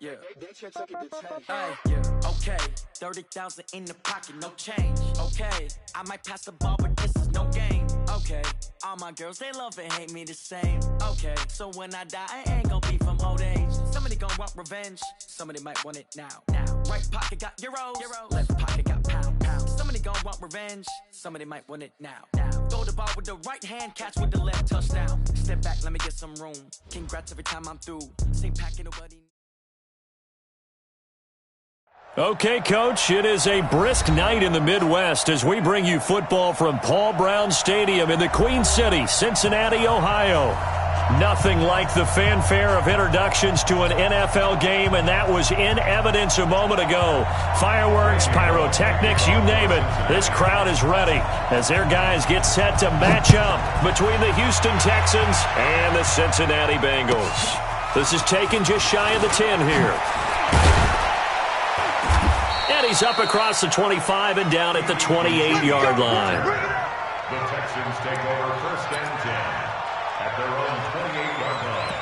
Yeah. Yeah. Okay. 30,000 in the pocket, no change. Okay. I might pass the ball, but this is no game. Okay. All my girls, they love and hate me the same. Okay. So when I die, I ain't gonna be from old age. Somebody gonna want revenge. Somebody might want it now. Right pocket got euros. Left pocket got pounds. Somebody gonna want revenge. Somebody might want it now. Throw the ball with the right hand, catch with the left, touchdown. Step back, let me get some room. Congrats every time I'm through. Same packet, nobody. Okay, Coach, it is a brisk night in the Midwest as we bring you football from Paul Brown Stadium in the Queen City, Cincinnati, Ohio. Nothing like the fanfare of introductions to an NFL game, and that was in evidence a moment ago. Fireworks, pyrotechnics, you name it. This crowd is ready as their guys get set to match up between the Houston Texans and the Cincinnati Bengals. This is taken just shy of the 10 here. And he's up across the 25 and down at the 28-yard line. The Texans take over first and 10 at their own 28-yard line.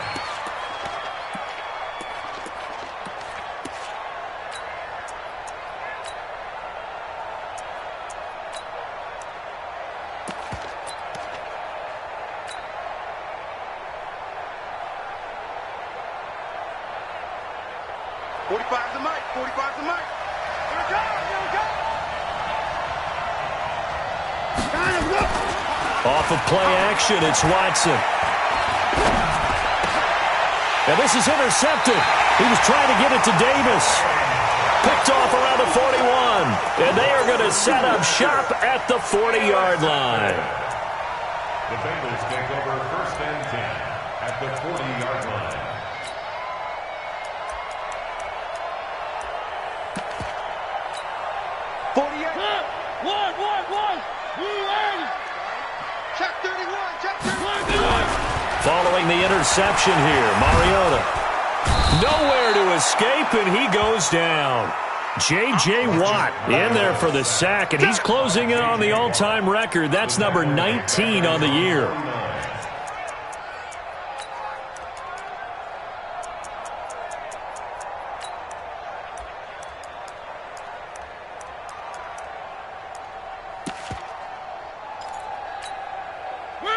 Off of play action, it's Watson. And this is intercepted. He was trying to get it to Davis. Picked off around the 41. And they are going to set up shop at the 40-yard line. The Bengals take over first and 10 at the 40-yard line. Following the interception here, Mariota. Nowhere to escape, and he goes down. J.J. Watt in there for the sack, and he's closing in on the all-time record. That's number 19 on the year.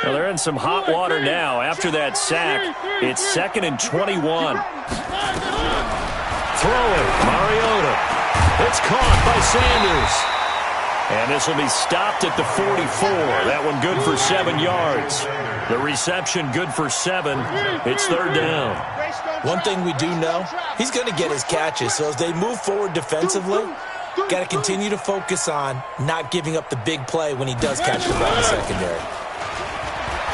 Well, they're in some hot water now after that sack. It's 2nd and 21. Throwing, Mariota. It's caught by Sanders. And this will be stopped at the 44. That one good for 7 yards. The reception good for 7. It's 3rd down. One thing we do know, he's going to get his catches. So as they move forward defensively, got to continue to focus on not giving up the big play when he does catch the ball in the secondary.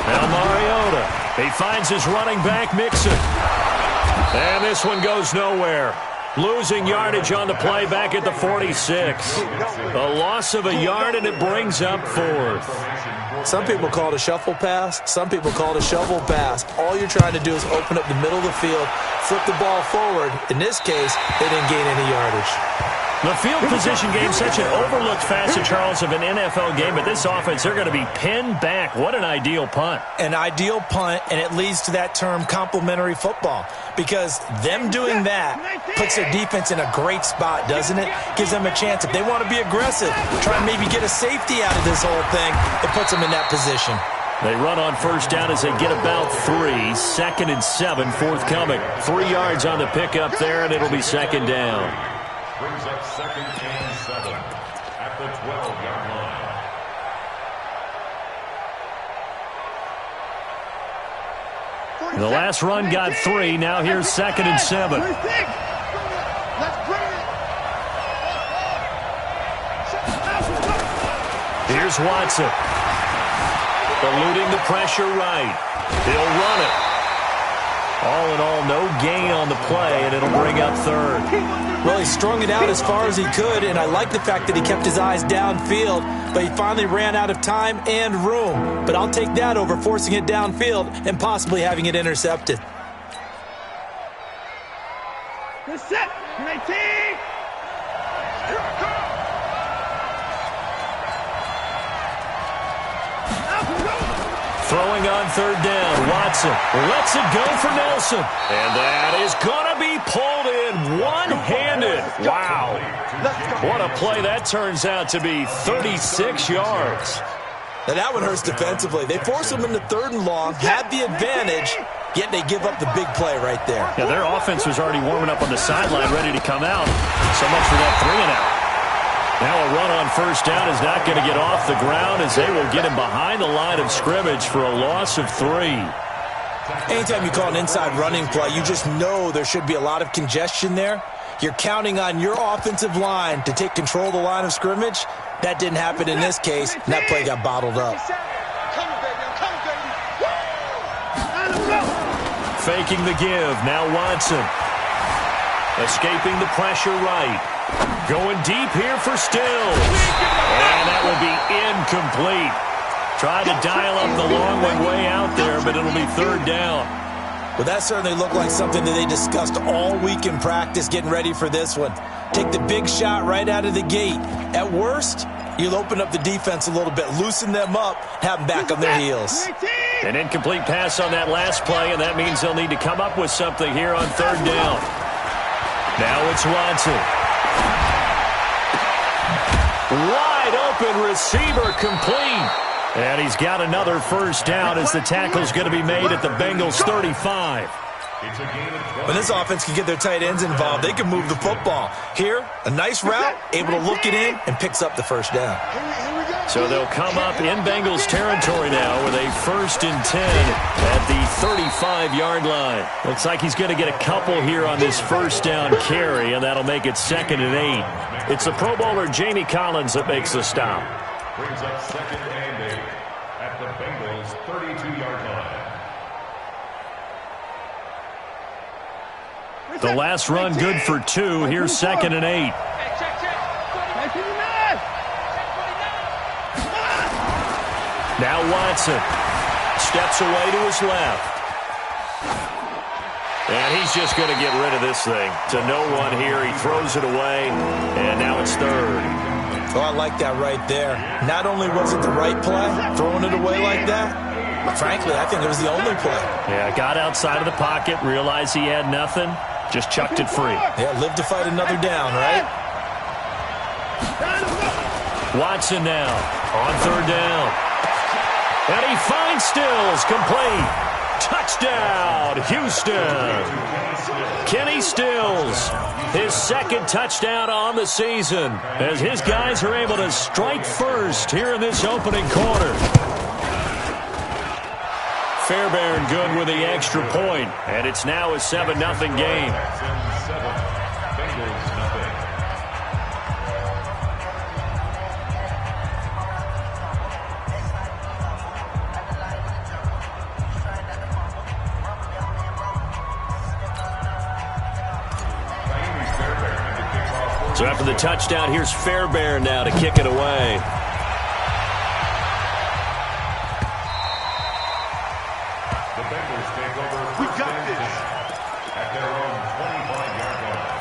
Now Mariota, he finds his running back Mixon. And this one goes nowhere. Losing yardage on the play back at the 46. A loss of a yard, and it brings up 4th. Some people call it a shuffle pass. Some people call it a shovel pass. All you're trying to do is open up the middle of the field, flip the ball forward. In this case, they didn't gain any yardage. The field position game, such an overlooked facet, Charles, of an NFL game, but this offense, they're going to be pinned back. What an ideal punt. An ideal punt, and it leads to that term complementary football, because them doing that puts their defense in a great spot, doesn't it? Gives them a chance. If they want to be aggressive, try and maybe get a safety out of this whole thing, it puts them in that position. They run on first down as they get about 3. 2nd and 7 forthcoming. 3 yards on the pickup there, and it'll be 2nd down. Brings up 2nd and 7 at the 12-yard line. The last run got 3. Now here's 2nd and 7. Here's Watson. Eluding the pressure right. He'll run it. All in all, no gain on the play, and it'll bring up 3rd. Well, he strung it out as far as he could, and I like the fact that he kept his eyes downfield, but he finally ran out of time and room. But I'll take that over forcing it downfield and possibly having it intercepted. Good set, 19. Throwing on third down, Watson lets it go for Nelson. And that is going to be pulled in one-handed. Wow. What a play that turns out to be, 36 yards. Now that one hurts defensively. They force them into third and long, had the advantage, yet they give up the big play right there. Yeah, their offense was already warming up on the sideline, ready to come out. So much for that 3-and-out. Now a run on first down is not going to get off the ground as they will get him behind the line of scrimmage for a loss of 3. Anytime you call an inside running play, you just know there should be a lot of congestion there. You're counting on your offensive line to take control of the line of scrimmage. That didn't happen in this case, and that play got bottled up. Faking the give, now Watson. Escaping the pressure right. Going deep here for Stills. And that will be incomplete. Tried to dial up the long one way out there, but it'll be third down. Well, that certainly looked like something that they discussed all week in practice getting ready for this one. Take the big shot right out of the gate. At worst, you'll open up the defense a little bit, loosen them up, have them back on their heels. An incomplete pass on that last play, and that means they'll need to come up with something here on third down. Now it's Watson. Wide open receiver complete. And he's got another first down as the tackle's going to be made at the Bengals 35. When this offense can get their tight ends involved, they can move the football. Here, a nice route, able to look it in, and picks up the first down. So they'll come up in Bengals territory now with a 1st and 10 at the 35-yard line. Looks like he's going to get a couple here on this first down carry, and that'll make it 2nd and 8. It's the Pro Bowler Jamie Collins that makes the stop. Brings up 2nd and 8 at the Bengals 32-yard line. The last run good for 2. Here's 2nd and 8. Now Watson steps away to his left. And he's just going to get rid of this thing. To no one here. He throws it away, and now it's 3rd. Oh, I like that right there. Not only was it the right play, throwing it away like that, but frankly, I think it was the only play. Yeah, got outside of the pocket, realized he had nothing, just chucked it free. Yeah, live to fight another down, right? Watson now on third down. And he finds Stills, complete. Touchdown, Houston. Kenny Stills, his 2nd touchdown on the season as his guys are able to strike first here in this opening quarter. Fairbairn good with the extra point, and it's now a 7-0 game. So after the touchdown, here's Fairbairn now to kick it away. The Bengals take over first and 10 at their own 25-yard line.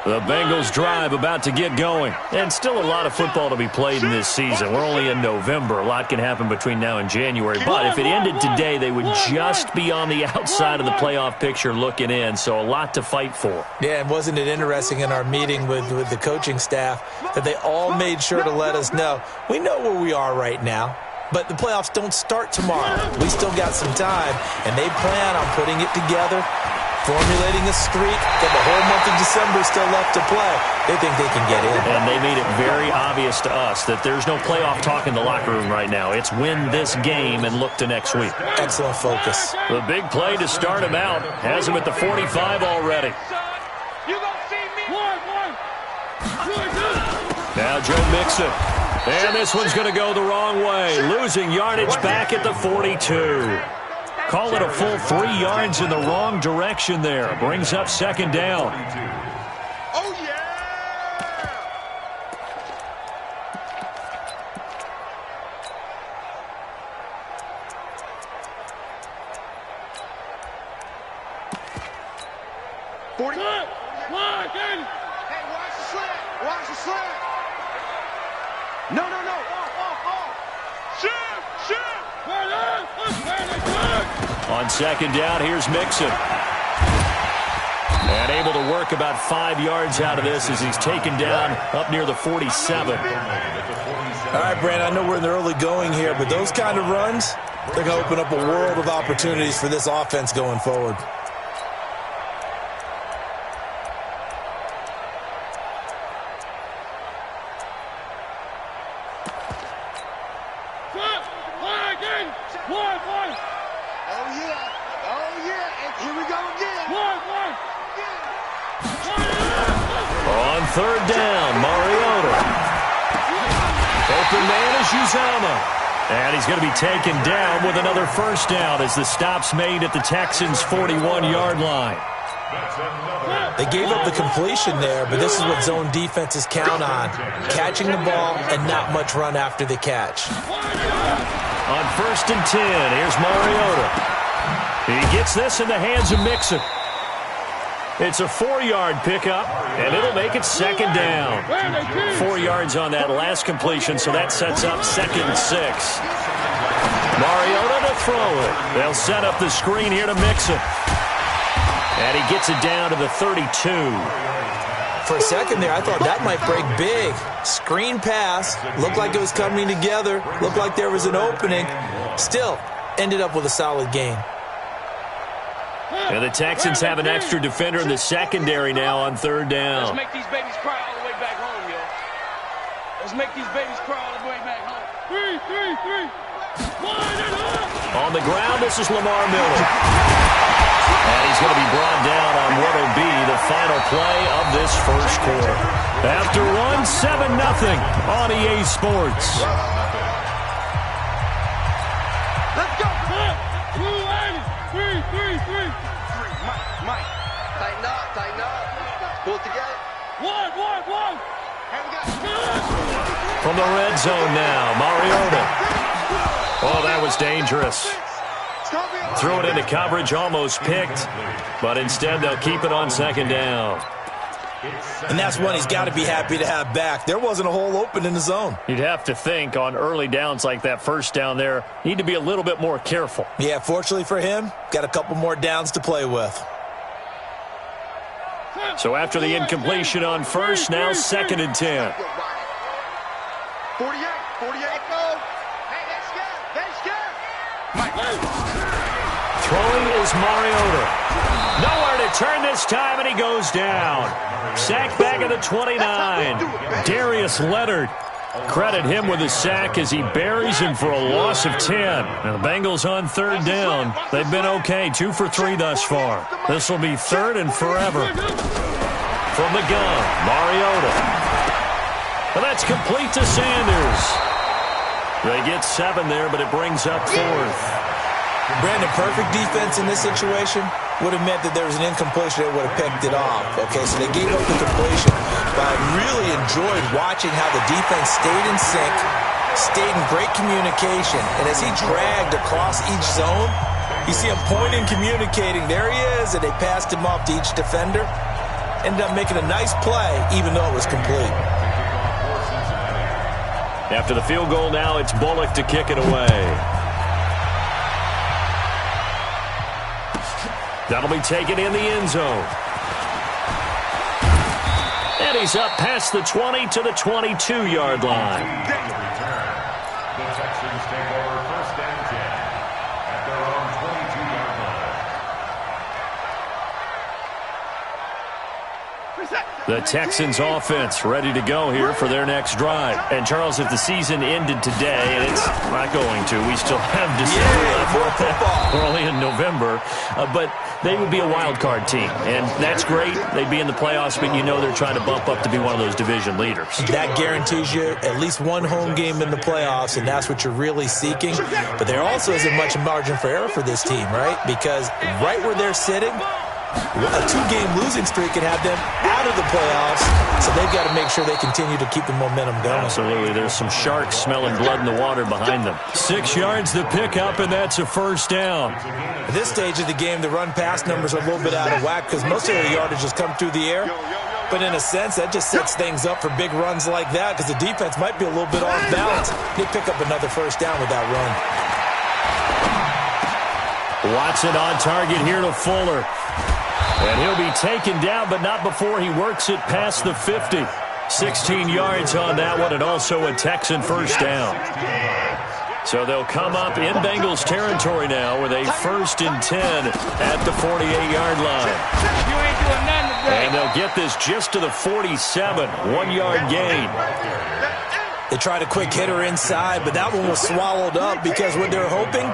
The Bengals drive about to get going. And still a lot of football to be played in this season. We're only in November. A lot can happen between now and January. But if it ended today, they would just be on the outside of the playoff picture looking in. So a lot to fight for. Yeah, and wasn't it interesting in our meeting with the coaching staff that they all made sure to let us know, we know where we are right now, but the playoffs don't start tomorrow. We still got some time, and they plan on putting it together, formulating a streak, got the whole month of December still left to play. They think they can get in. And they made it very obvious to us that there's no playoff talk in the locker room right now. It's win this game and look to next week. Excellent focus. The big play to start him out has him at the 45 already. Now Joe Mixon. And this one's going to go the wrong way. Losing yardage back at the 42. Call it a full 3 yards in the wrong direction there. Brings up 2nd down. Oh, yeah! Hey, watch the slant. Watch the slant. No. Shift. On second down, here's Mixon. And able to work about 5 yards out of this as he's taken down up near the 47. All right, Brandon, I know we're in the early going here, but those kind of runs, they're going to open up a world of opportunities for this offense going forward. On third down, Mariota. Open man is Uzama. And he's going to be taken down with another first down as the stop's made at the Texans' 41-yard line. They gave up the completion there, but this is what zone defenses count on. Catching the ball and not much run after the catch. On first and 10, here's Mariota. He gets this in the hands of Mixon. It's a 4-yard pickup, and it'll make it second down. 4 yards on that last completion, so that sets up second and 6. Mariota to throw it. They'll set up the screen here to Mixon. And he gets it down to the 32. For a second there, I thought that might break big. Screen pass. Looked like it was coming together. Looked like there was an opening. Still, ended up with a solid gain. And the Texans have an extra defender in the secondary now on third down. Let's make these babies cry all the way back home, yo. Let's make these babies cry all the way back home. 3. On the ground, this is Lamar Miller. And he's going to be brought down on what will be the final play of this first quarter. After one, 7-0 on EA Sports. Let's go. 3. Mike. Tighten up. Pull it together. One. From the red zone now, Mariota. Oh, that was dangerous. Threw it into coverage, almost picked, but instead they'll keep it on second down. And that's one he's got to be happy to have back. There wasn't a hole open in the zone. You'd have to think on early downs like that first down there, need to be a little bit more careful. Yeah, fortunately for him, got a couple more downs to play with. So after the incompletion on first, now second and 10. 48, go. Hey, let's go. Throwing is Mariota. Nowhere to turn this time, and he goes down. Sack back at the 29. Darius Leonard. Credit him with a sack as he buries him for a loss of 10. And the Bengals on third down. They've been okay, 2 for 3 thus far. This will be third and forever. From the gun, Mariota. And that's complete to Sanders. They get 7 there, but it brings up fourth. Brandon, perfect defense in this situation would have meant that there was an incompletion that would have picked it off. Okay, so they gave up the completion, but I really enjoyed watching how the defense stayed in sync, stayed in great communication, and as he dragged across each zone, you see him pointing, communicating. There he is, and they passed him off to each defender. Ended up making a nice play, even though it was complete. After the field goal now, it's Bullock to kick it away. That'll be taken in the end zone. And he's up past the 20 to the 22-yard line. The Texans take over first and 10 at their own 22-yard line. The Texans offense ready to go here for their next drive. And, Charles, if the season ended today, and it's not going to, we still have December left. We're only in November. But they would be a wild card team. And that's great. They'd be in the playoffs, but you know they're trying to bump up to be one of those division leaders. That guarantees you at least one home game in the playoffs, and that's what you're really seeking. But there also isn't much margin for error for this team, right? Because right where they're sitting, a 2-game losing streak can have them out of the playoffs, so they've got to make sure they continue to keep the momentum going. Absolutely. There's some sharks smelling blood in the water behind them. 6 yards to pick up, and that's a first down. At this stage of the game, the run-pass numbers are a little bit out of whack because most of the yardage has come through the air. But in a sense, that just sets things up for big runs like that because the defense might be a little bit off balance. They pick up another first down with that run. Watson on target here to Fuller. And he'll be taken down, but not before he works it past the 50. 16 yards on that one, and also a Texan first down. So they'll come up in Bengals territory now with a 1st and 10 at the 48-yard line. You ain't doing nothing today. And they'll get this just to the 47, 1-yard gain. They tried a quick hitter inside, but that one was swallowed up because what they're hoping,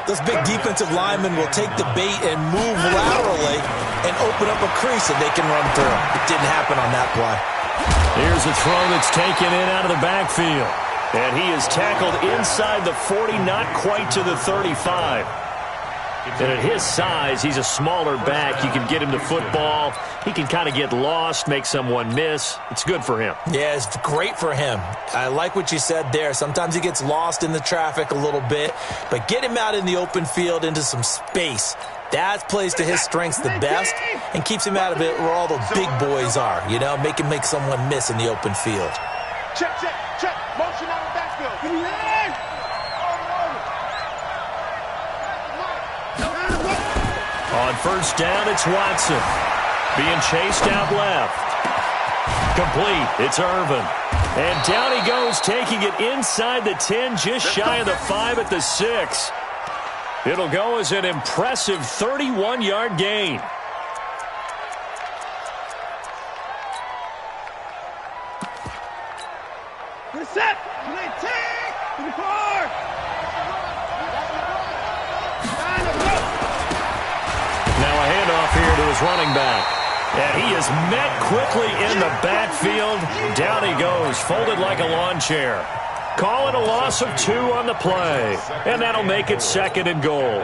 those big defensive linemen will take the bait and move laterally and open up a crease that they can run through. It didn't happen on that play. Here's a throw that's taken in out of the backfield. And he is tackled inside the 40, not quite to the 35. And at his size, he's a smaller back. You can get him the football. He can kind of get lost, make someone miss. It's good for him. Yeah, it's great for him. I like what you said there. Sometimes he gets lost in the traffic a little bit, but get him out in the open field into some space. That plays to his strengths the best and keeps him out of it where all the big boys are, you know, make him make someone miss in the open field. Check. Motion out of the backfield. Give me that. On first down, it's Watson. Being chased out left. Complete. It's Irvin. And down he goes, taking it inside the 10, just shy of the 5 at the 6. It'll go as an impressive 31-yard gain. Set. Take to the car. Now a handoff here to his running back. And he is met quickly in the backfield. Down he goes, folded like a lawn chair. Call it a loss of 2 on the play. And that'll make it 2nd and goal.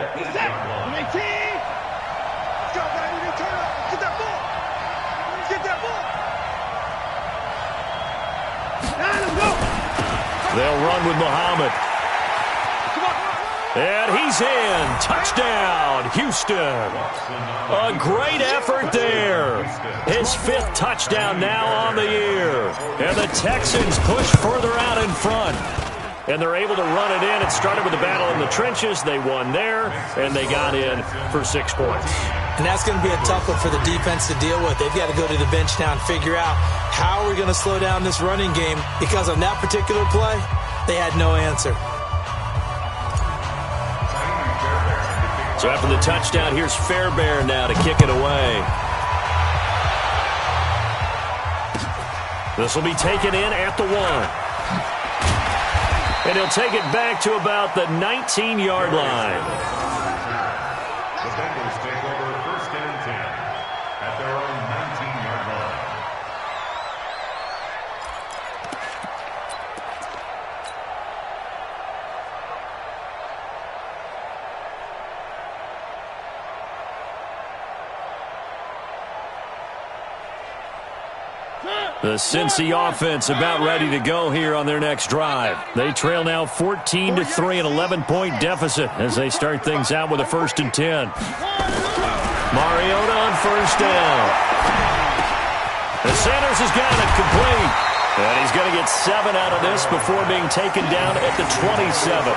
They'll run with Muhammad. And he's in. Touchdown, Houston. A great effort there. His 5th touchdown now on the year. And the Texans push further out in front. And they're able to run it in. It started with a battle in the trenches. They won there, and they got in for 6 points. And that's going to be a tough one for the defense to deal with. They've got to go to the bench now and figure out how are we going to slow down this running game, because on that particular play, they had no answer. So after the touchdown, here's Fairbairn now to kick it away. This will be taken in at the 1. And he'll take it back to about the 19-yard line. The Bengals take over 1st and 10 at their own 19-yard line. The Cincy offense about ready to go here on their next drive. They trail now 14-3, an 11-point deficit as they start things out with a 1st and 10. Mariota on first down. And Sanders has got it complete. And he's going to get 7 out of this before being taken down at the 27.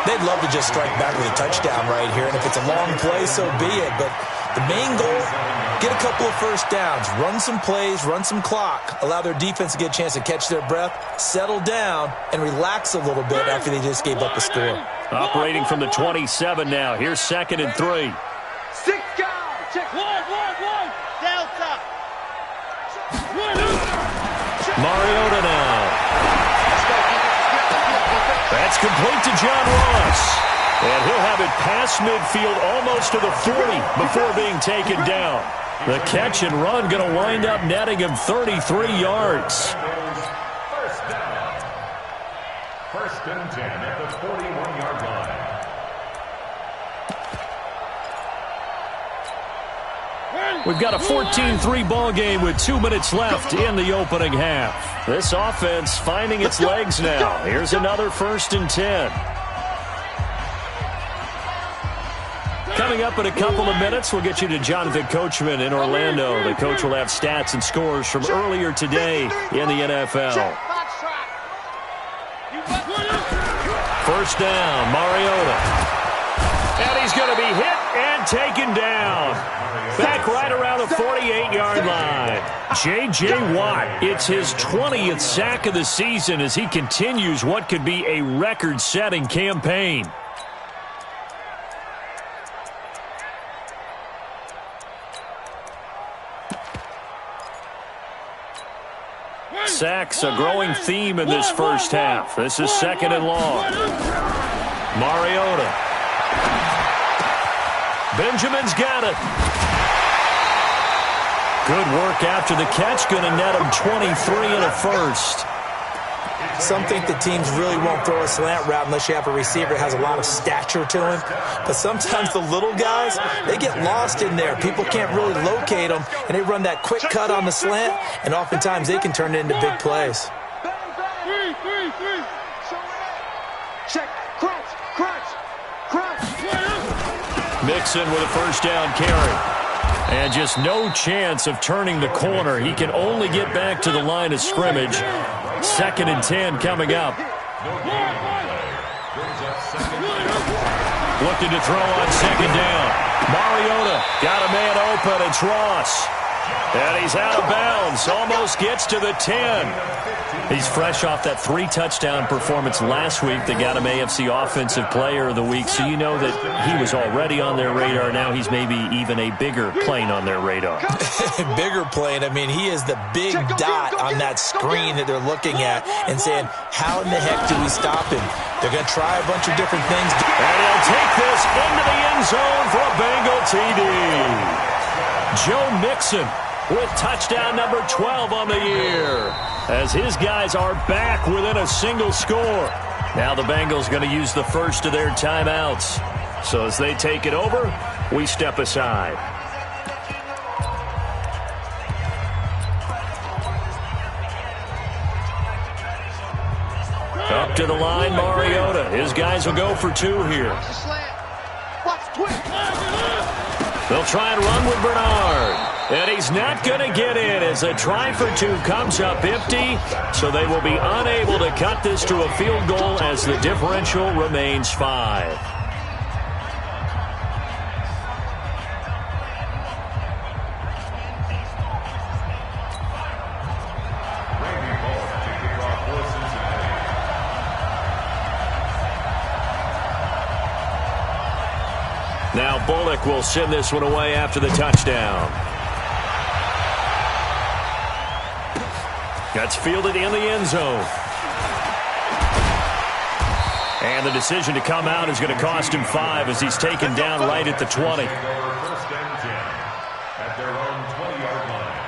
They'd love to just strike back with a touchdown right here, and if it's a long play, so be it. But the main goal, get a couple of first downs, run some plays, run some clock, allow their defense to get a chance to catch their breath, settle down, and relax a little bit after they just gave up a score. Operating from the 27 now. Here's 2nd and 3. 6 guys. Check. One. Delta. Mariota now. That's complete to John Ross. And he'll have it past midfield almost to the 40 before being taken down. The catch and run going to wind up netting him 33 yards. First down. 1st and 10 at the 41-yard line. We've got a 14-3 ball game with 2 minutes left in the opening half. This offense finding its legs now. Here's another 1st and 10. Coming up in a couple of minutes, we'll get you to Jonathan Coachman in Orlando. The coach will have stats and scores from earlier today in the NFL. First down, Mariota. And he's going to be hit and taken down. Back right around the 48-yard line. J.J. Watt, it's his 20th sack of the season as he continues what could be a record-setting campaign. Sacks, a growing theme in this first half. This is second and long. Mariota. Benjamin's got it. Good work after the catch. Going to net him 23 and a first. Some think the teams really won't throw a slant route unless you have a receiver that has a lot of stature to him. But sometimes the little guys, they get lost in there. People can't really locate them, and they run that quick cut on the slant, and oftentimes they can turn it into big plays. Check. Crunch. Mixon with a first down carry. And just no chance of turning the corner. He can only get back to the line of scrimmage. Second and 10 coming up. Looking to throw on second down. Mariota got a man open. It's Ross. And he's out of bounds. Almost gets to the 10. He's fresh off that 3-touchdown performance last week that got him AFC Offensive Player of the Week. So you know that he was already on their radar. Now he's maybe even a bigger plane on their radar. Bigger plane. I mean, he is the big dot on that screen that they're looking at and saying, how in the heck do we stop him? They're going to try a bunch of different things. And he'll take this into the end zone for a Bengal TD. Joe Mixon with touchdown number 12 on the year, as his guys are back within a single score. Now the Bengals going to use the first of their timeouts. So as they take it over, we step aside. Up to the line, Mariota. His guys will go for 2 here. They'll try and run with Bernard. And he's not going to get in as a try for 2 comes up empty. So they will be unable to cut this to a field goal as the differential remains 5. Now Bullock will send this one away after the touchdown. That's fielded in the end zone. And the decision to come out is going to cost him 5 as he's taken down right at the 20. First and 10 at their own 20-yard line.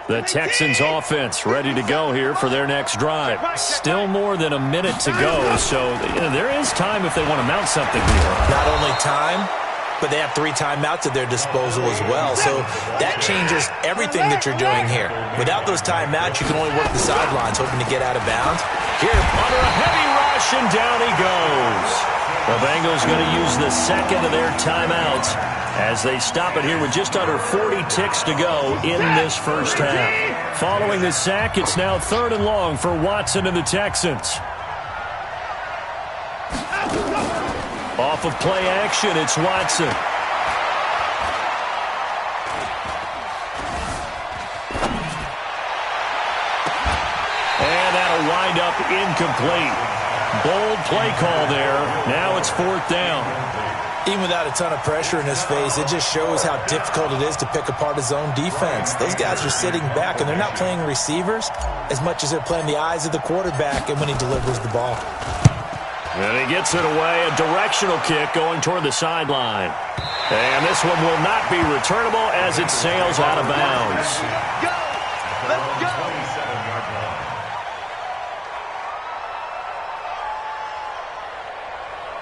The Texans offense ready to go here for their next drive. Still more than a minute to go, so there is time if they want to mount something here. Not only time, but they have 3 timeouts at their disposal as well. So that changes everything that you're doing here. Without those timeouts, you can only work the sidelines, hoping to get out of bounds. Here, under a heavy rush, and down he goes. The Bengals going to use the second of their timeouts as they stop it here with just under 40 ticks to go in this first half. Following the sack, it's now 3rd and long for Watson and the Texans. Off of play action, it's Watson. And that'll wind up incomplete. Bold play call there. Now it's 4th down. Even without a ton of pressure in his face, it just shows how difficult it is to pick apart his own defense. Those guys are sitting back, and they're not playing receivers as much as they're playing the eyes of the quarterback and when he delivers the ball. And he gets it away, a directional kick going toward the sideline. And this one will not be returnable as it sails out of bounds. Go! Let's go!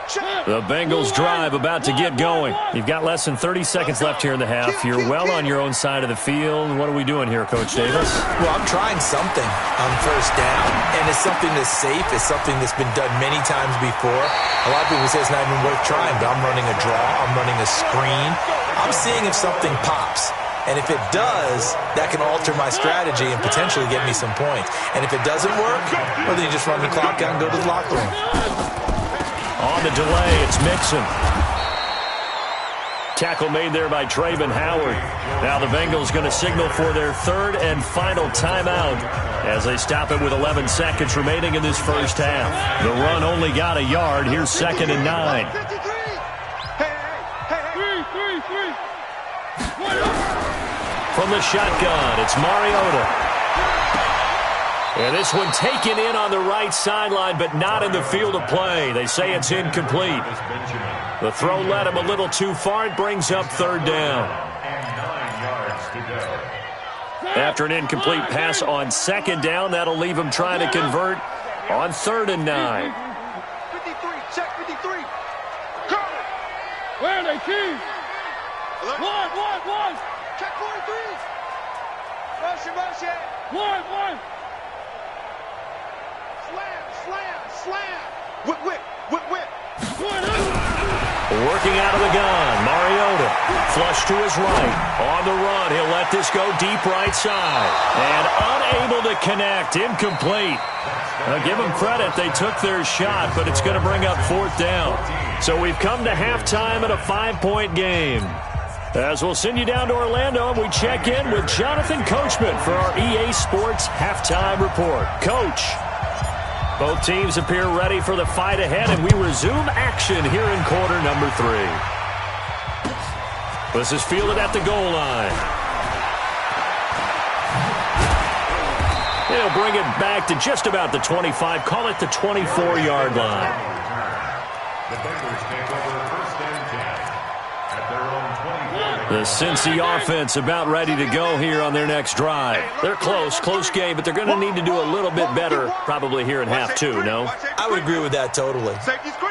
The Bengals drive about to get going. You've got less than 30 seconds left here in the half. You're well on your own side of the field. What are we doing here, Coach Davis? Well, I'm trying something on first down, and it's something that's safe. It's something that's been done many times before. A lot of people say it's not even worth trying, but I'm running a draw. I'm running a screen. I'm seeing if something pops. And if it does, that can alter my strategy and potentially get me some points. And if it doesn't work, well, then you just run the clock out and go to the locker room. On the delay, it's Mixon. Tackle made there by Trayvon Howard. Now the Bengals going to signal for their third and final timeout as they stop it with 11 seconds remaining in this first half. The run only got a yard. Here's 2nd and 9. From the shotgun, it's Mariota. And this one taken in on the right sideline, but not in the field of play. They say it's incomplete. The throw led him a little too far. It brings up 3rd down. After an incomplete pass on 2nd down, that'll leave him trying to convert on 3rd and 9. 53, check 53. Cover. Where are they, keys? One. Check 43. Rush it. One. Slam. Whip. Working out of the gun, Mariota. Flush to his right. On the run, he'll let this go deep right side. And unable to connect, incomplete. Now, give them credit, they took their shot, but it's going to bring up 4th down. So we've come to halftime in a 5-point game. As we'll send you down to Orlando, and we check in with Jonathan Coachman for our EA Sports Halftime Report. Coach. Both teams appear ready for the fight ahead, and we resume action here in quarter number 3. This is fielded at the goal line. They'll bring it back to just about the 25, call it the 24-yard line. The Bengals take over 1st and 10 at their own 24. The Cincy offense about ready to go here on their next drive. They're close game, but they're going to need to do a little bit better probably here in half 2, no? I would agree with that totally.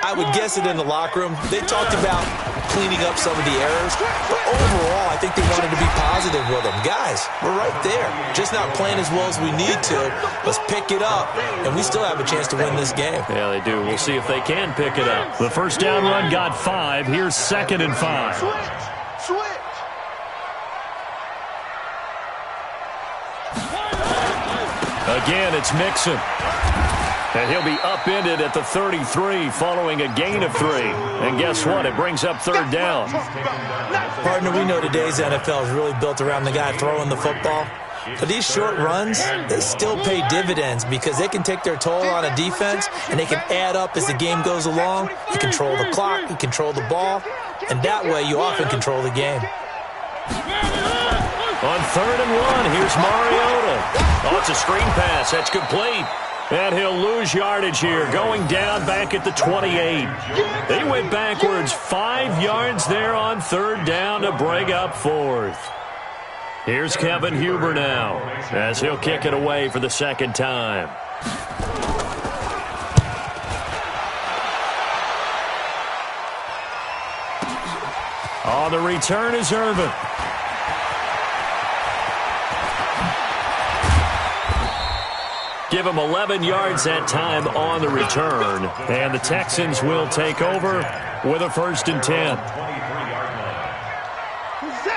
I would guess it in the locker room. They talked about cleaning up some of the errors, but overall, I think they wanted to be positive with them. Guys, we're right there. Just not playing as well as we need to. Let's pick it up, and we still have a chance to win this game. Yeah, they do. We'll see if they can pick it up. The first down run got 5. Here's 2nd and 5. Switch. Again, it's Mixon. And he'll be upended at the 33 following a gain of 3. And guess what? It brings up 3rd down. Partner, we know today's NFL is really built around the guy throwing the football. But these short runs, they still pay dividends because they can take their toll on a defense and they can add up as the game goes along. You control the clock, you control the ball, and that way you often control the game. On 3rd and 1, here's Mariota. Oh, it's a screen pass. That's complete. And he'll lose yardage here, going down back at the 28. They went backwards 5 yards there on 3rd down to bring up 4th. Here's Kevin Huber now, as he'll kick it away for the 2nd time. On the return is Irvin. Give him 11 yards that time on the return. And the Texans will take over with a 1st and 10.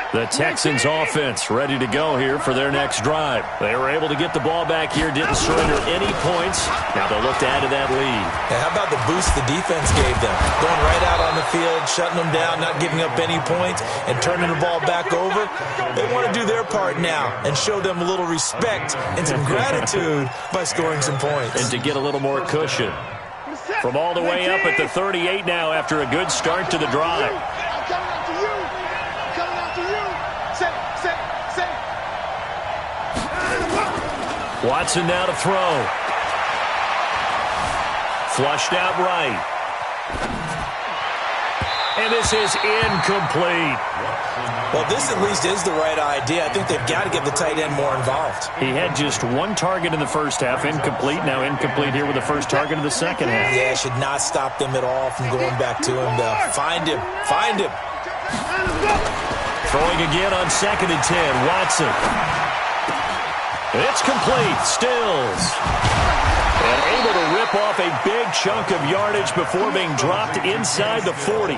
The Texans offense ready to go here for their next drive. They were able to get the ball back here, didn't surrender any points. Now they'll look to add to that lead. Yeah, how about the boost the defense gave them? Going right out on the field, shutting them down, not giving up any points, and turning the ball back over. They want to do their part now and show them a little respect and some gratitude by scoring some points. And to get a little more cushion. From all the way up at the 38 now after a good start to the drive. Watson now to throw. Flushed out right. And this is incomplete. Well, this at least is the right idea. I think they've got to get the tight end more involved. He had just one target in the first half, incomplete. Now incomplete here with the first target of the second half. Yeah, should not stop them at all from going back to him, though. Find him. Find him. Throwing again on 2nd and 10. Watson. It's complete. Stills. And able to rip off a big chunk of yardage before being dropped inside the 40.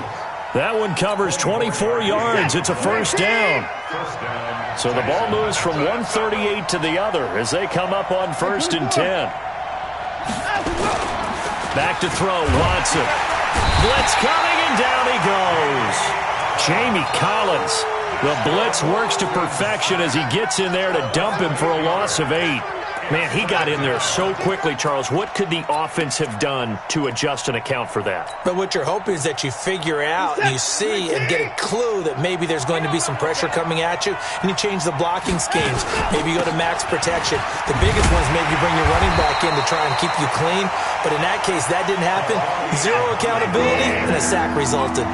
That one covers 24 yards. It's a first down. So the ball moves from 138 to the other as they come up on 1st and 10. Back to throw. Watson. Blitz coming, and down he goes. Jamie Collins. The blitz works to perfection as he gets in there to dump him for a loss of 8. Man, he got in there so quickly, Charles. What could the offense have done to adjust and account for that? But what you're hoping is that you figure out and you see and get a clue that maybe there's going to be some pressure coming at you, and you change the blocking schemes. Maybe you go to max protection. The biggest one is maybe you bring your running back in to try and keep you clean. But in that case, that didn't happen. Zero accountability, and a sack resulted.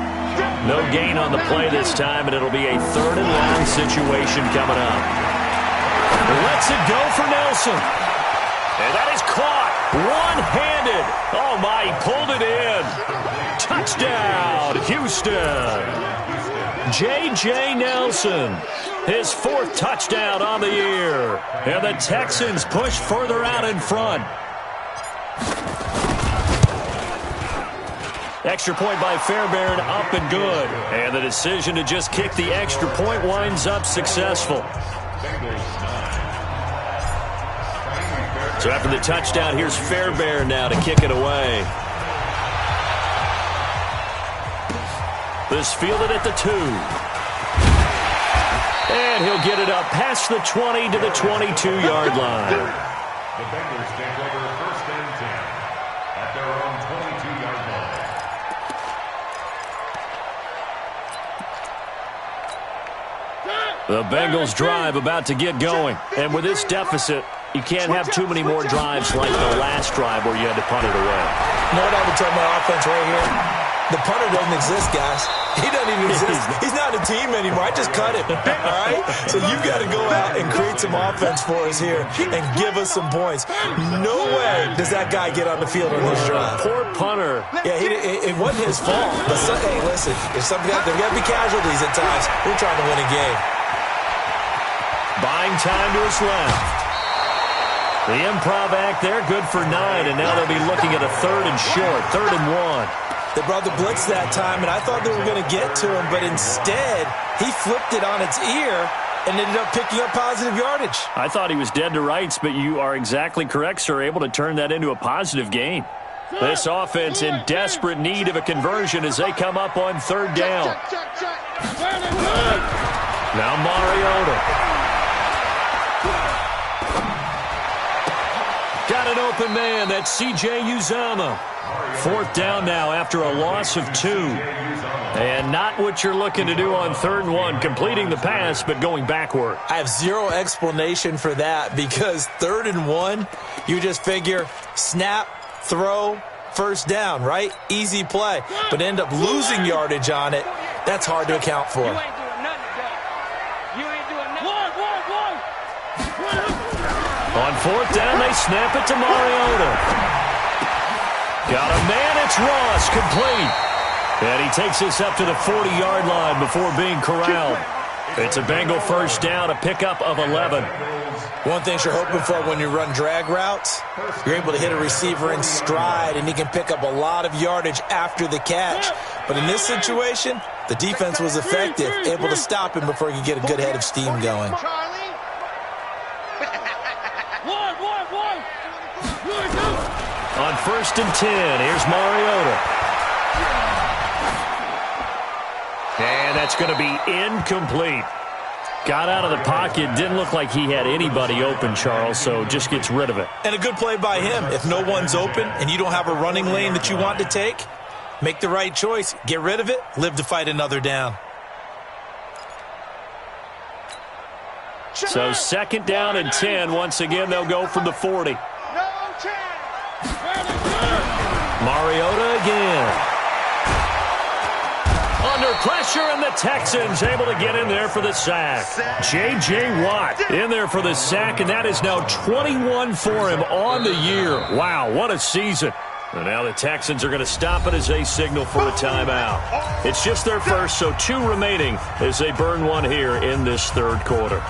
No gain on the play this time, and it'll be a 3rd and long situation coming up. Lets it go for Nelson. And that is caught one-handed. Oh, my, he pulled it in. Touchdown, Houston. J.J. Nelson, his 4th touchdown on the year. And the Texans push further out in front. Extra point by Fairbairn, up and good. And the decision to just kick the extra point winds up successful. So after the touchdown, here's Fairbairn now to kick it away. This fielded at the 2. And he'll get it up past the 20 to the 22-yard line. The Bengals take over 1st and 10 at their own 22-yard line. The Bengals drive about to get going. And with this deficit, you can't have too many more drives like the last drive where you had to punt it away. You know what I would tell my offense right here? The punter doesn't exist, guys. He doesn't even exist. He's not a team anymore. I just cut him, all right? So you've got to go out and create some offense for us here and give us some points. No way does that guy get on the field on this drive. Poor punter. Yeah, it wasn't his fault. But hey, listen, there's got to be casualties at times. We're trying to win a game. Buying time to his left. The improv act there, good for 9, and now they'll be looking at a 3rd and short, 3rd and 1. They brought the blitz that time, and I thought they were going to get to him, but instead, he flipped it on its ear and ended up picking up positive yardage. I thought he was dead to rights, but you are exactly correct, sir, able to turn that into a positive gain. This offense in desperate need of a conversion as they come up on 3rd down. Now Mariota. Got an open man. That's C.J. Uzomah. 4th down now after a loss of 2. And not what you're looking to do on 3rd and 1, completing the pass but going backward. I have zero explanation for that because 3rd and 1, you just figure snap, throw, 1st down, right? Easy play. But end up losing yardage on it. That's hard to account for. On 4th down, they snap it to Mariota. Got a man, it's Ross, complete. And he takes this up to the 40-yard line before being corralled. It's a Bengal 1st down, a pickup of 11. One thing you're hoping for when you run drag routes, you're able to hit a receiver in stride, and he can pick up a lot of yardage after the catch. But in this situation, the defense was effective, able to stop him before he could get a good head of steam going. On 1st and 10, here's Mariota. And that's going to be incomplete. Got out of the pocket, didn't look like he had anybody open, Charles, so just gets rid of it. And a good play by him. If no one's open and you don't have a running lane that you want to take, make the right choice, get rid of it, live to fight another down. So 2nd down and 10. Once again, they'll go from the 40. Mariota again. Under pressure, and the Texans able to get in there for the sack. J.J. Watt in there for the sack, and that is now 21 for him on the year. Wow, what a season. And now the Texans are going to stop it as they signal for a timeout. It's just their first, so 2 remaining as they burn one here in this third quarter.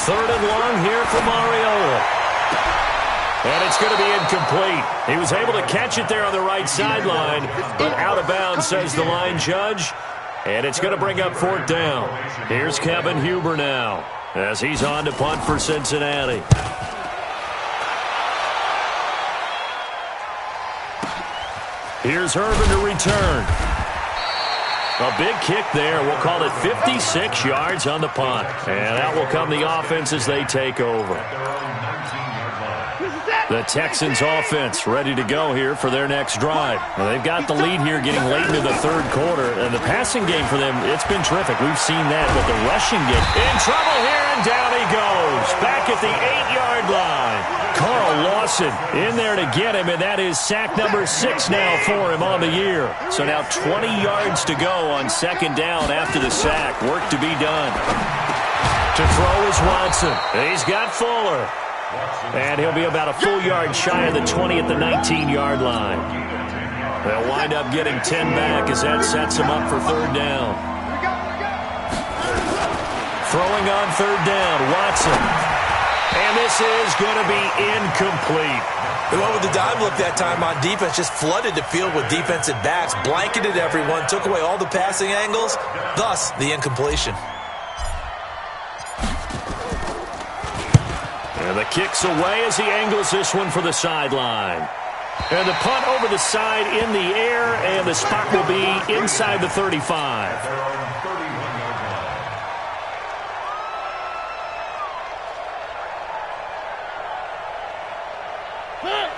Third and long here for Mariota. And it's going to be incomplete. He was able to catch it there on the right sideline, but out of bounds, says the line judge. And it's going to bring up 4th down. Here's Kevin Huber now as he's on to punt for Cincinnati. Here's Irvin to return. A big kick there. We'll call it 56 yards on the punt. And out will come the offense as they take over. The Texans offense ready to go here for their next drive. Well, they've got the lead here getting late into the third quarter. And the passing game for them, it's been terrific. We've seen that, but the rushing game. In trouble here, and down he goes. Back at the 8-yard line. Carl Lawson in there to get him, and that is sack number 6 now for him on the year. So now 20 yards to go on second down after the sack. Work to be done. To throw is Watson. He's got Fuller. And he'll be about a full yard shy of the 20 at the 19-yard line. They'll wind up getting 10 back as that sets them up for third down. Throwing on third down, Watson. And this is going to be incomplete. They went with the dive look that time on defense, just flooded the field with defensive backs, blanketed everyone, took away all the passing angles, thus the incompletion. And the kick's away as he angles this one for the sideline. And the punt over the side in the air, and the spot will be inside the 35.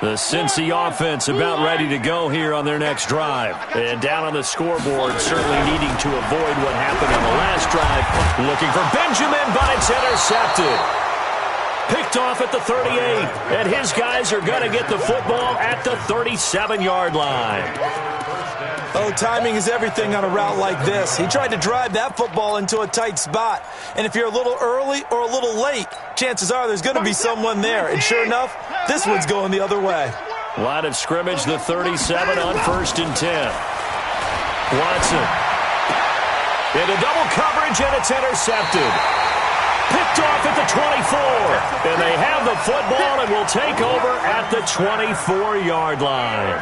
The Cincy offense about ready to go here on their next drive. And down on the scoreboard, certainly needing to avoid what happened on the last drive. Looking for Benjamin, but it's intercepted. Picked off at the 38, and his guys are going to get the football at the 37-yard line. Oh, timing is everything on a route like this. He tried to drive that football into a tight spot. And if you're a little early or a little late, chances are there's going to be someone there. And sure enough, this one's going the other way. Line of scrimmage, the 37 on 1st and 10. Watson. Into double coverage, and it's intercepted. Picked off at the 24. And they have the football and will take over at the 24-yard line.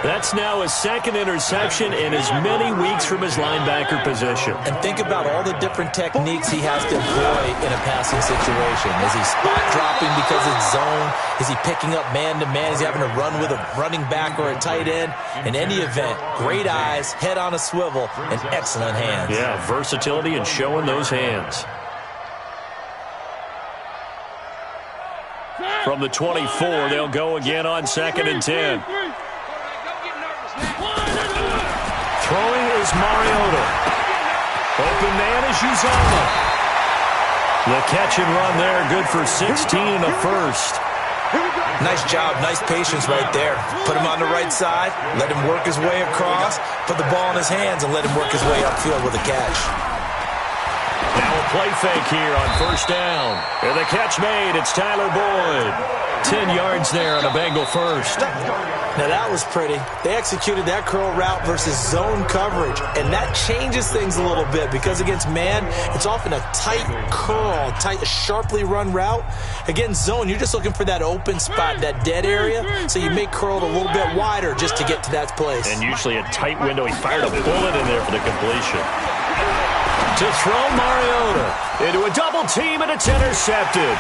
That's now his second interception in as many weeks from his linebacker position. And think about all the different techniques he has to employ in a passing situation. Is he spot dropping because it's zone? Is he picking up man-to-man? Is he having to run with a running back or a tight end? In any event, great eyes, head on a swivel, and excellent hands. Yeah, versatility and showing those hands. From the 24, they'll go again on 2nd and 10. Throwing is Mariota. Open man is Uzomah. The catch and run there, good for 16 and a first. Nice job, nice patience right there. Put him on the right side, let him work his way across, put the ball in his hands, and let him work his way upfield with a catch. Now a play fake here on 1st down. And the catch made, it's Tyler Boyd. 10 yards there on a Bengal first. Now that was pretty. They executed that curl route versus zone coverage, and that changes things a little bit because against man, it's often a tight curl, tight, sharply run route. Against zone, you're just looking for that open spot, that dead area, so you may curl it a little bit wider just to get to that place. And usually a tight window. He fired a bullet in there for the completion. To throw Mariota into a double team, and it's intercepted.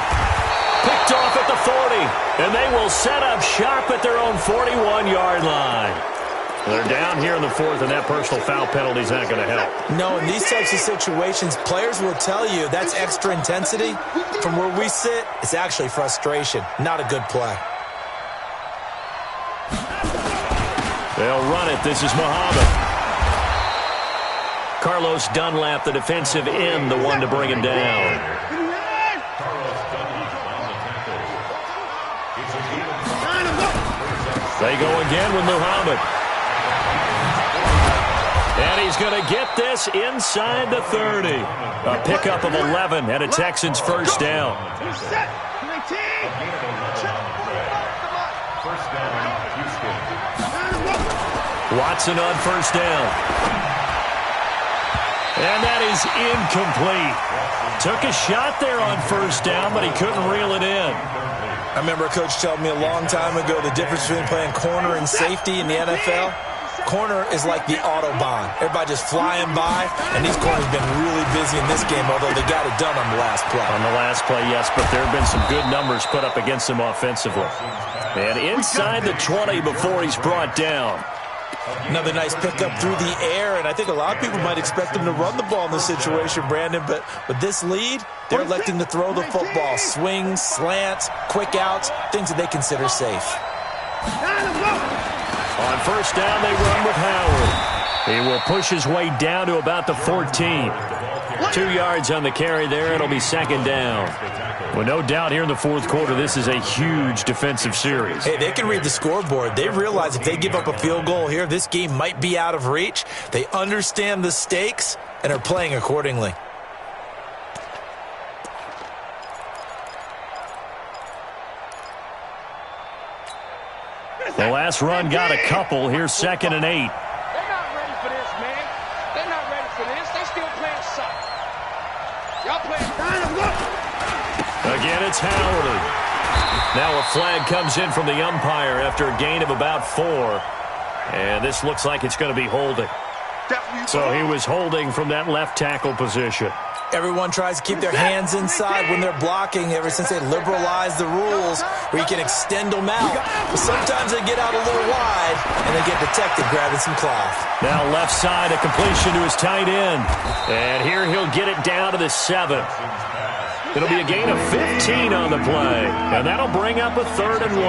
Picked off at the 40, and they will set up shop at their own 41-yard line. They're down here in the 4th, and that personal foul penalty is not going to help. No, in these types of situations, players will tell you that's extra intensity. From where we sit, it's actually frustration, not a good play. They'll run it. This is Muhammad. Carlos Dunlap, the defensive end, the one to bring him down. They go again with Muhammad. And he's going to get this inside the 30. A pickup of 11 and a Texans first down. First down, Houston. Watson on first down. And that is incomplete. Took a shot there on first down, but he couldn't reel it in. I remember a coach telling me a long time ago the difference between playing corner and safety in the NFL. Corner is like the Autobahn. Everybody just flying by, and these corners have been really busy in this game, although they got it done on the last play. On the last play, yes, but there have been some good numbers put up against him offensively. And inside the 20 before he's brought down. Another nice pickup through the air, and I think a lot of people might expect him to run the ball in this situation, Brandon, but with this lead, they're electing to throw the football. Swings, slants, quick outs, things that they consider safe. On first down, they run with Howard. He will push his way down to about the 14. 2 yards on the carry there. It'll be second down. Well, no doubt here in the fourth quarter, this is a huge defensive series. Hey, they can read the scoreboard. They realize if they give up a field goal here, this game might be out of reach. They understand the stakes and are playing accordingly. The last run got a couple. Here's 2nd and 8. They're not ready for this, man. They're not ready for this. They still playing soft. Y'all playing. Again, it's Howard. Now a flag comes in from the umpire after a gain of about 4. And this looks like it's going to be holding. So he was holding from that left tackle position. Everyone tries to keep their hands inside when they're blocking ever since they liberalized the rules where you can extend them out. But sometimes they get out a little wide and they get detected grabbing some cloth. Now left side, a completion to his tight end. And here he'll get it down to the 7. It'll be a gain of 15 on the play. And that'll bring up a 3rd and 1.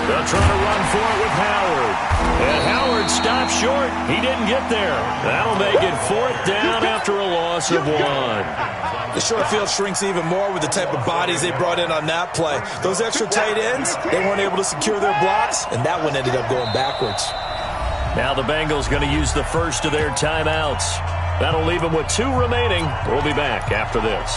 They'll try to run for it with Howard. And Howard stopped short. He didn't get there. That'll make it 4th down after a loss of 1. The short field shrinks even more with the type of bodies they brought in on that play. Those extra tight ends, they weren't able to secure their blocks, and that one ended up going backwards. Now the Bengals going to use the first of their timeouts. That'll leave them with 2 remaining. We'll be back after this.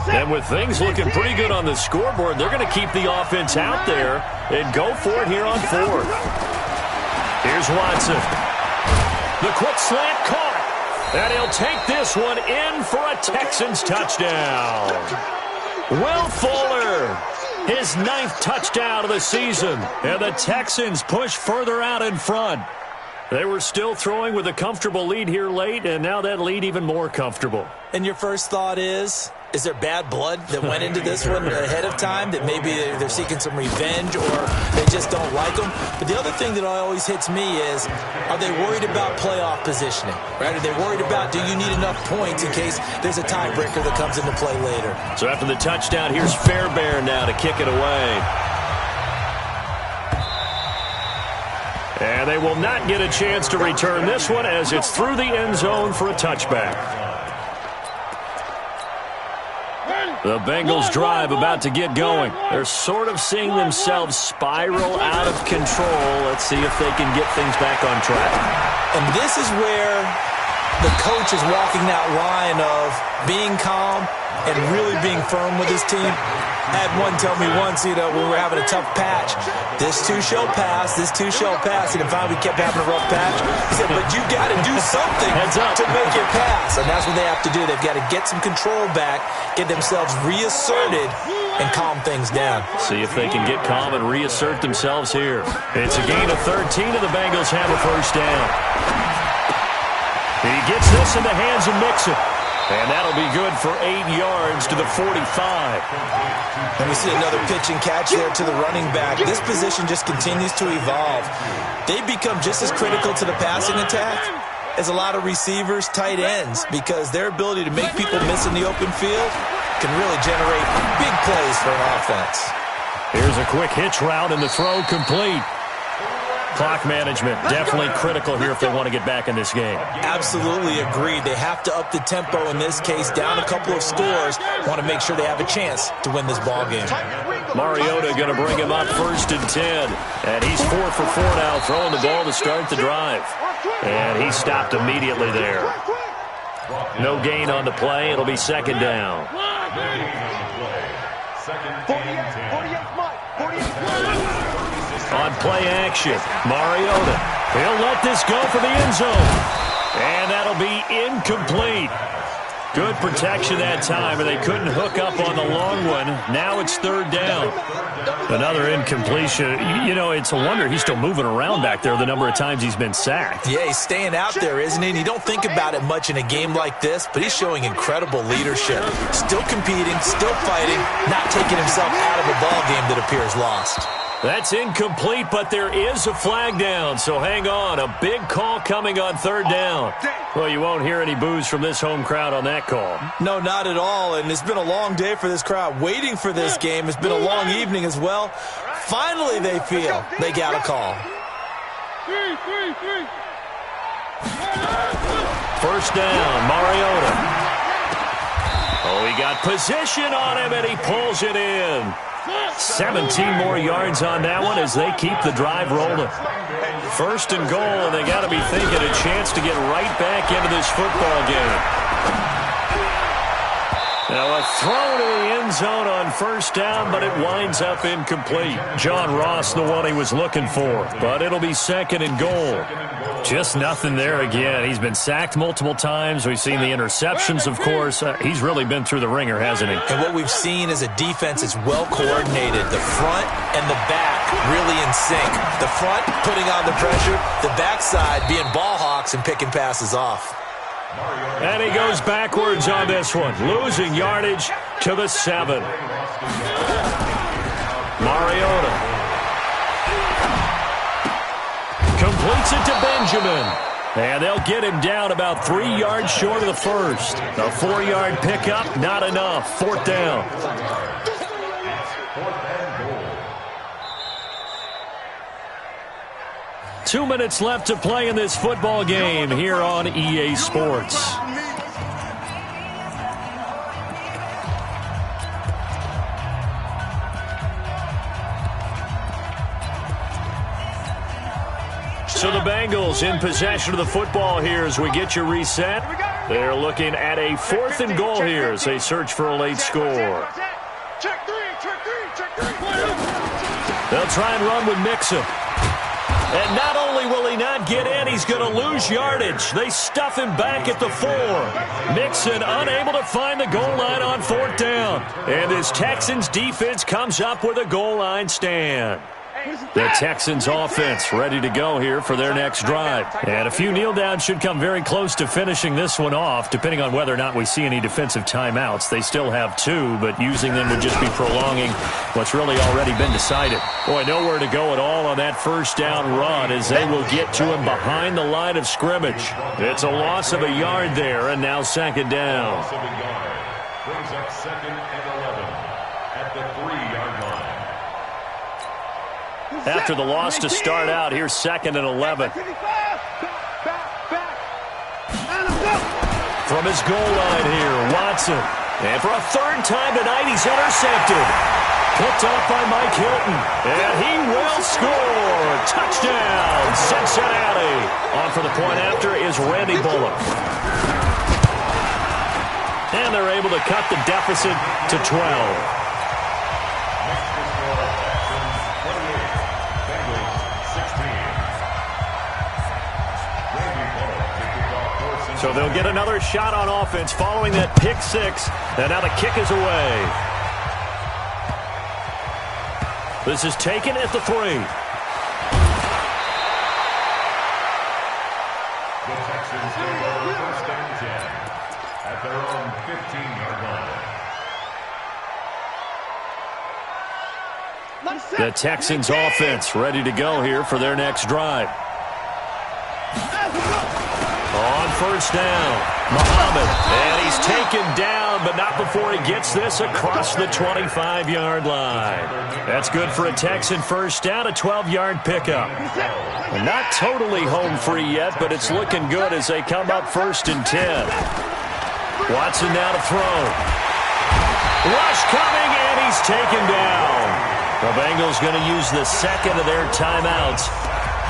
And with things looking pretty good on the scoreboard, they're going to keep the offense out there and go for it here on 4th. Here's Watson. The quick slant caught. And he'll take this one in for a Texans touchdown. Will Fuller, his 9th touchdown of the season. And the Texans push further out in front. They were still throwing with a comfortable lead here late, and now that lead even more comfortable. And your first thought is there bad blood that went into this one ahead of time, that maybe they're seeking some revenge or they just don't like them? But the other thing that always hits me is, are they worried about playoff positioning? Right? Are they worried about, do you need enough points in case there's a tiebreaker that comes into play later? So after the touchdown, here's Fairbairn now to kick it away. And they will not get a chance to return this one as it's through the end zone for a touchback. The Bengals drive about to get going. They're sort of seeing themselves spiral out of control. Let's see if they can get things back on track. And this is where the coach is walking that line of being calm and really being firm with his team. I had one tell me once, when we were having a tough patch, this too shall pass, this too shall pass. And finally we kept having a rough patch. He said, but you got to do something to make it pass. And that's what they have to do. They've got to get some control back, get themselves reasserted, and calm things down. See if they can get calm and reassert themselves here. It's a gain of 13, and the Bengals have a first down. He gets this in the hands of Mixon. And that'll be good for 8 yards to the 45. And we see another pitch and catch there to the running back. This position just continues to evolve. They become just as critical to the passing attack as a lot of receivers, tight ends, because their ability to make people miss in the open field can really generate big plays for an offense. Here's a quick hitch route and the throw complete. Clock management, definitely critical here if they want to get back in this game. Absolutely agreed. They have to up the tempo in this case, down a couple of scores. Want to make sure they have a chance to win this ball game. Mariota going to bring him up 1st and 10. And he's 4 for 4 now, throwing the ball to start the drive. And he stopped immediately there. No gain on the play. It'll be 2nd down. On play action, Mariota. He'll let this go for the end zone. And that'll be incomplete. Good protection that time, and they couldn't hook up on the long one. Now it's 3rd down. Another incompletion. You know, it's a wonder he's still moving around back there the number of times he's been sacked. Yeah, he's staying out there, isn't he? And you don't think about it much in a game like this, but he's showing incredible leadership. Still competing, still fighting, not taking himself out of a ball game that appears lost. That's incomplete, but there is a flag down, so hang on. A big call coming on 3rd down. Well, you won't hear any boos from this home crowd on that call. No, not at all, and it's been a long day for this crowd waiting for this game. It's been a long evening as well. Finally, they feel they got a call. 1st down, Mariota. Oh, he got position on him, and he pulls it in. 17 more yards on that one as they keep the drive rolling. 1st and goal, and they got to be thinking a chance to get right back into this football game. Now a throw to the end zone on 1st down, but it winds up incomplete. John Ross, the one he was looking for, but it'll be 2nd and goal. Just nothing there again. He's been sacked multiple times. We've seen the interceptions, of course. He's really been through the ringer, hasn't he? And what we've seen is a defense that's well coordinated. The front and the back really in sync. The front putting on the pressure, the backside being ball hawks and picking passes off. And he goes backwards on this one, losing yardage to the 7. Mariota completes it to Benjamin. And they'll get him down about 3 yards short of the first. A 4-yard pickup, not enough. 4th down. Two minutes left to play in this football game here on EA Sports. So the Bengals in possession of the football here as we get you reset. They're looking at a 4th and goal here as they search for a late score. They'll try and run with Mixon. And not only will he not get in, he's going to lose yardage. They stuff him back at the 4. Mixon unable to find the goal line on 4th down. And this Texans defense comes up with a goal line stand. The Texans offense ready to go here for their next drive. And a few kneel downs should come very close to finishing this one off, depending on whether or not we see any defensive timeouts. They still have 2, but using them would just be prolonging what's really already been decided. Boy, nowhere to go at all on that 1st down run as they will get to him behind the line of scrimmage. It's a loss of a yard there, and now 2nd down. Loss of a yard. Brings up 2nd and 11 at the 3-yard line. After the loss to start out, here's 2nd and 11. From his goal line here, Watson. And for a 3rd time tonight, he's intercepted. Picked off by Mike Hilton. And he will score. Touchdown, Cincinnati. On for the point after is Randy Bullock. And they're able to cut the deficit to 12. So they'll get another shot on offense following that pick 6. And now the kick is away. This is taken at the 3. The Texans take over 1st and 10 at their own 15-yard line. The Texans offense ready to go here for their next drive. On 1st down, Muhammad, and he's taken down down, but not before he gets this across the 25-yard line. That's good for a Texan first down, a 12-yard pickup. And not totally home free yet, but it's looking good as they come up 1st and 10. Watson now to throw. Rush coming, and he's taken down. The Bengals going to use the second of their timeouts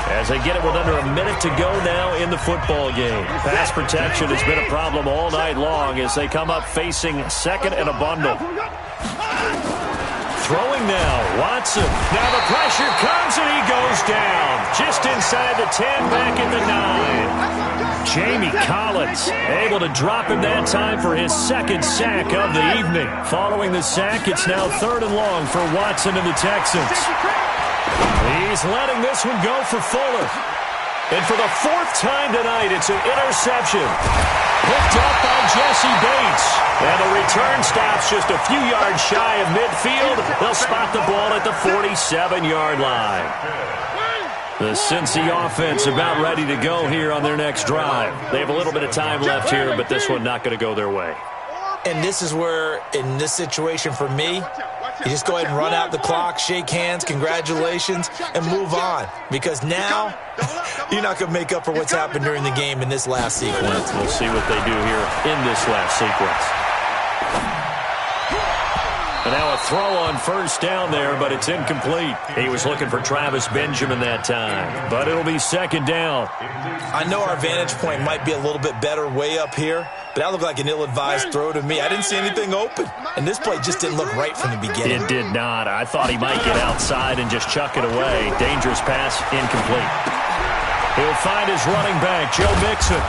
as they get it with under a minute to go now in the football game. Pass protection has been a problem all night long as they come up facing second and a bundle. Throwing now, Watson. Now the pressure comes, and he goes down. Just inside the 10, back at the 9. Jamie Collins able to drop him that time for his second sack of the evening. Following the sack, it's now 3rd and long for Watson and the Texans. He's letting this one go for Fuller. And for the 4th time tonight, it's an interception. Picked up by Jesse Bates. And the return stops just a few yards shy of midfield. They'll spot the ball at the 47-yard line. The Cincy offense about ready to go here on their next drive. They have a little bit of time left here, but this one not going to go their way. And this is where, in this situation for me, you just go ahead and run out the clock, shake hands, congratulations, and move on. Because now, you're not going to make up for what's happened during the game in this last sequence. We'll see what they do here in this last sequence. And now a throw on first down there, but it's incomplete. He was looking for Travis Benjamin that time, but it'll be 2nd down. I know our vantage point might be a little bit better way up here, but that looked like an ill-advised throw to me. I didn't see anything open, and this play just didn't look right from the beginning. It did not. I thought he might get outside and just chuck it away. Dangerous pass, incomplete. He'll find his running back, Joe Mixon.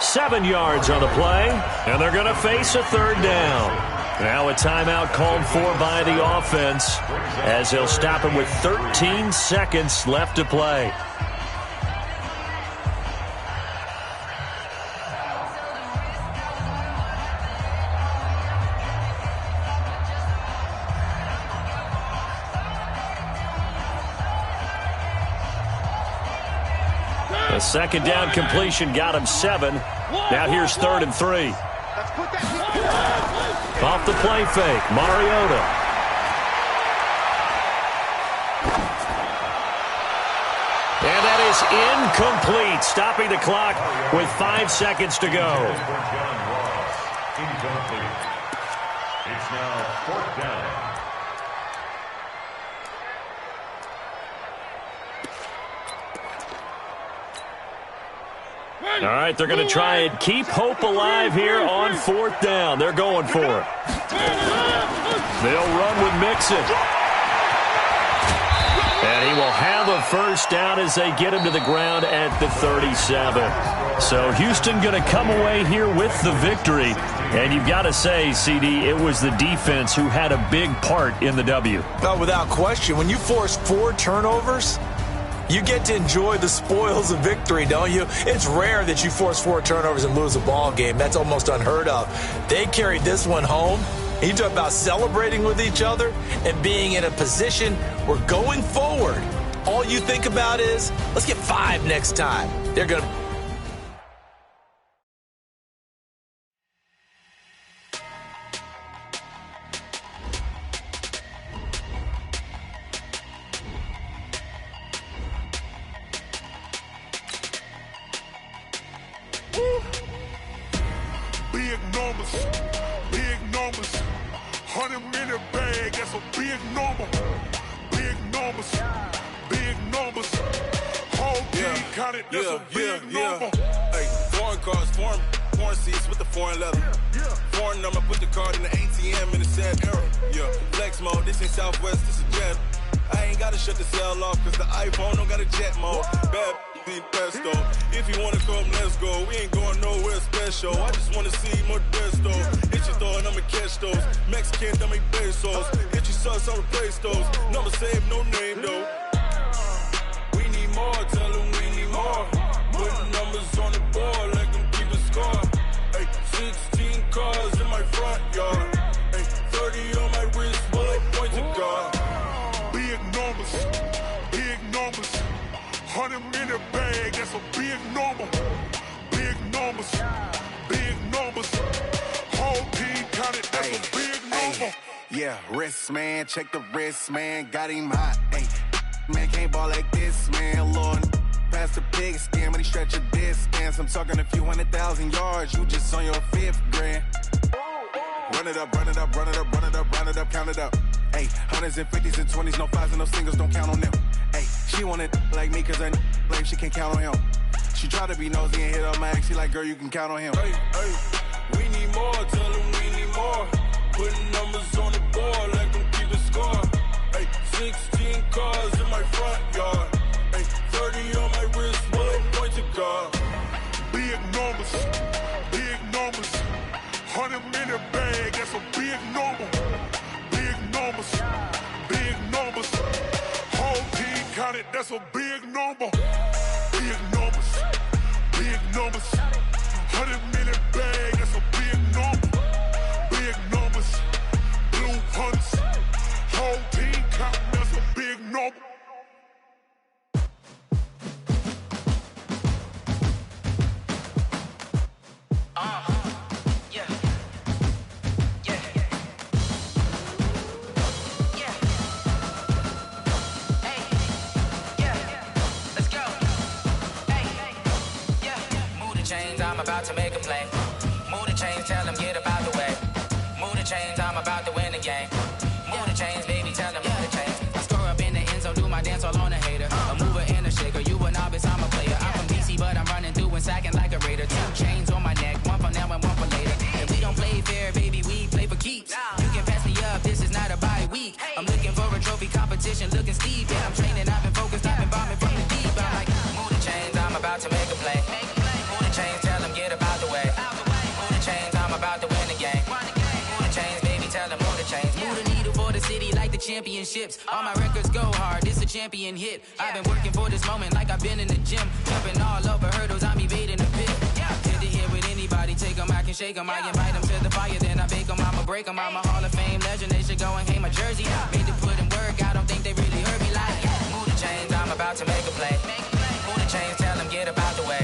7 yards on the play, and they're going to face a 3rd down. Now a timeout called for by the offense as they'll stop him with 13 seconds left to play. A 2nd down completion got him 7. Now here's 3rd and 3. Off the play fake, Mariota. And that is incomplete, stopping the clock with 5 seconds to go. Incomplete. It's now 4th down. All right, they're going to try and keep hope alive here on 4th down. They're going for it. They'll run with Mixon. And he will have a first down as they get him to the ground at the 37. So Houston going to come away here with the victory. And you've got to say, CD, it was the defense who had a big part in the W. No, without question. When you force 4 turnovers, you get to enjoy the spoils of victory, don't you? It's rare that you force 4 turnovers and lose a ball game. That's almost unheard of. They carried this one home. You talk about celebrating with each other and being in a position where going forward, all you think about is, let's get 5 next time. They're going to... Big numbers, big numbers. 100 minute bag, that's a big number. Big numbers, big numbers. Whole team counted, that's a big number. Hey, foreign cars, foreign seats with the foreign leather. Foreign number, put the card in the ATM in the sad era. Yeah, flex mode, this ain't Southwest, this is Jet. I ain't gotta shut the cell off, cause the iPhone don't got a jet mode. Bad need pesto. If you wanna come, let's go. We ain't going nowhere special. I just wanna see more Modesto. Hit your throw and I'ma catch those. Mexican, dummy pesos. Hit your sauce, I'll replace those. Number save, no name though. We need more, tell them we need more. Putting numbers on the board like them keep a score. Hey, 16 cars in my front yard. Hey, 30 on my wrist, bullet point to God. Big numbers, big numbers. 100 minute bag, that's a big number. Big numbers, big numbers. wrist, man, check the wrist, man, got him hot, ayy. Man, can't ball like this, man, Lord. Pass the pig skin, but he stretch a distance. I'm talking a few 100,000 yards, you just on your 5th grand. Run it up, run it up, run it up, run it up, run it up, count it up. Ayy, hundreds and 50s and 20s, no 5s and no singles, don't count on them. Ayy, she want it like me, cause I like she can count on him. She try to be nosy and hit up my ex, she like, girl, you can count on him. Hey, hey, we need more, tell them we need more. Putting numbers on the board, like them keeping score. Hey, 16 cars in my front yard. Hey, 30 on my wrist, one point to guard. Big numbers, 100-minute bag, that's a big number. Big numbers, whole team counted, that's a big number. Big numbers, 100-minute bag, that's a big number. Big numbers, blue hunts, whole team counting, that's a big number. I'm about to make a play. Move the chains, tell them get up out the way. Move the chains, I'm about to win the game. Move the chains, baby, tell them move the chains. I score up in the end zone, do my dance all on a hater. A mover and a shaker, you a novice, I'm a player. I'm from DC, but I'm running through and sacking like a raider. 2 chains on my neck, one for now and one for later. And we don't play fair, baby, we play for keeps. You can pass me up, this is not a bye week. I'm looking for a trophy competition, looking steep. Yeah, I'm training, I've been focused, I've been bombing from the deep. I'm like, move the chains, I'm about to make a play. Move the chains, tell them get up out the way. Move the chains, I'm about to win the game. Move the chains, baby, tell them move the chains. Move the needle for the city like the championships. All my records go hard, this a champion hit. I've been working for this moment like I've been in the gym. Jumping all over hurdles, I'm evading the pit. Hit the hit with anybody, take them, I can shake them. I invite them to the fire, then I bake them. I'ma break them, I'm a Hall of Fame legend. They should go and hang my jersey. Made to put in work, I don't think they really heard me like. Move the chains, I'm about to make a play. Move the chains, tell them get up out the way.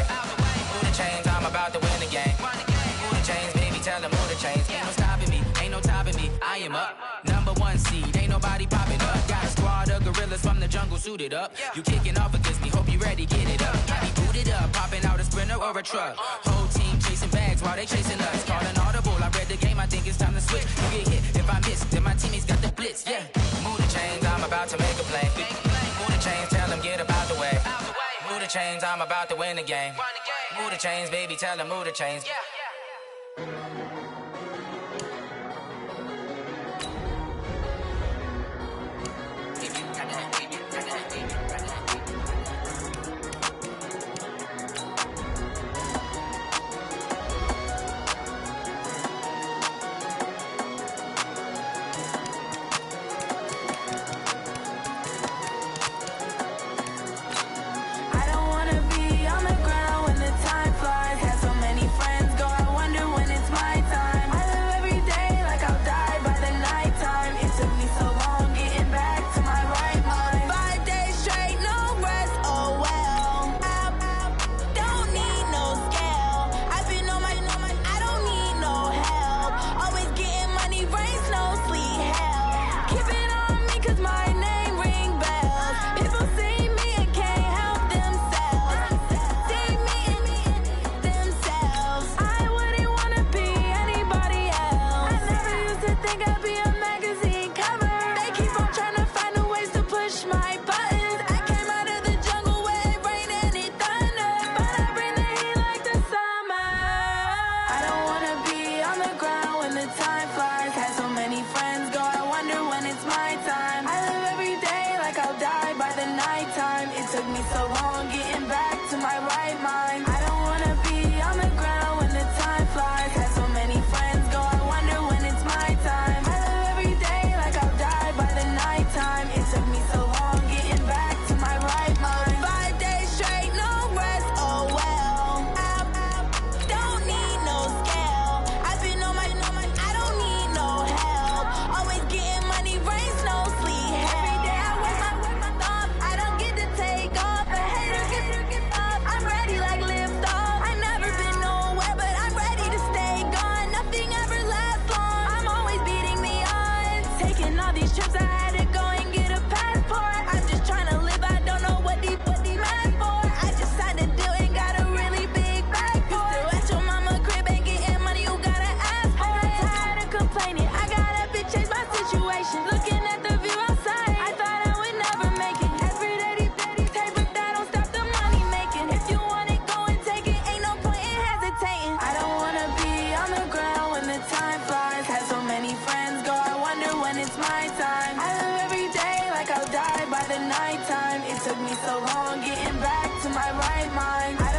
Move the chains, I'm about to win the game. Move the chains, baby, tell them move the chains. Ain't no stopping me, ain't no topping me. I am up, #1 seed, ain't nobody popping up. Got a squad of gorillas from the jungle suited up. You kicking off against me, hope you ready, get it up. I be booted up, popping out a Sprinter or a truck. Whole team chasing bags while they chasing us. Call an audible, I read the game, I think it's time to switch. You get hit, if I miss, then my teammates got the blitz, yeah. Move the chains, I'm about to make a play. Move the chains, tell them get up out the way. Move the chains, I'm about to win the game. Move the chains, baby, tell them move the chains. No all these trips, I had to go and get a passport. I'm just trying to live, I don't know what these mad for. I just signed a deal and got a really big bag for it. You still at your mama crib and getting money, you gotta ask for it. I'm tired of complaining, I got up and changed my situation. Looking at the view outside, I thought I would never make it. Every day these take, but that don't stop the money making. If you want it, go and take it, ain't no point in hesitating. I don't wanna be on the ground when the time flies. Had so many friends go, I wonder when it's my time. I live every day like I'll die by the nighttime. It took me so long getting back to my right mind.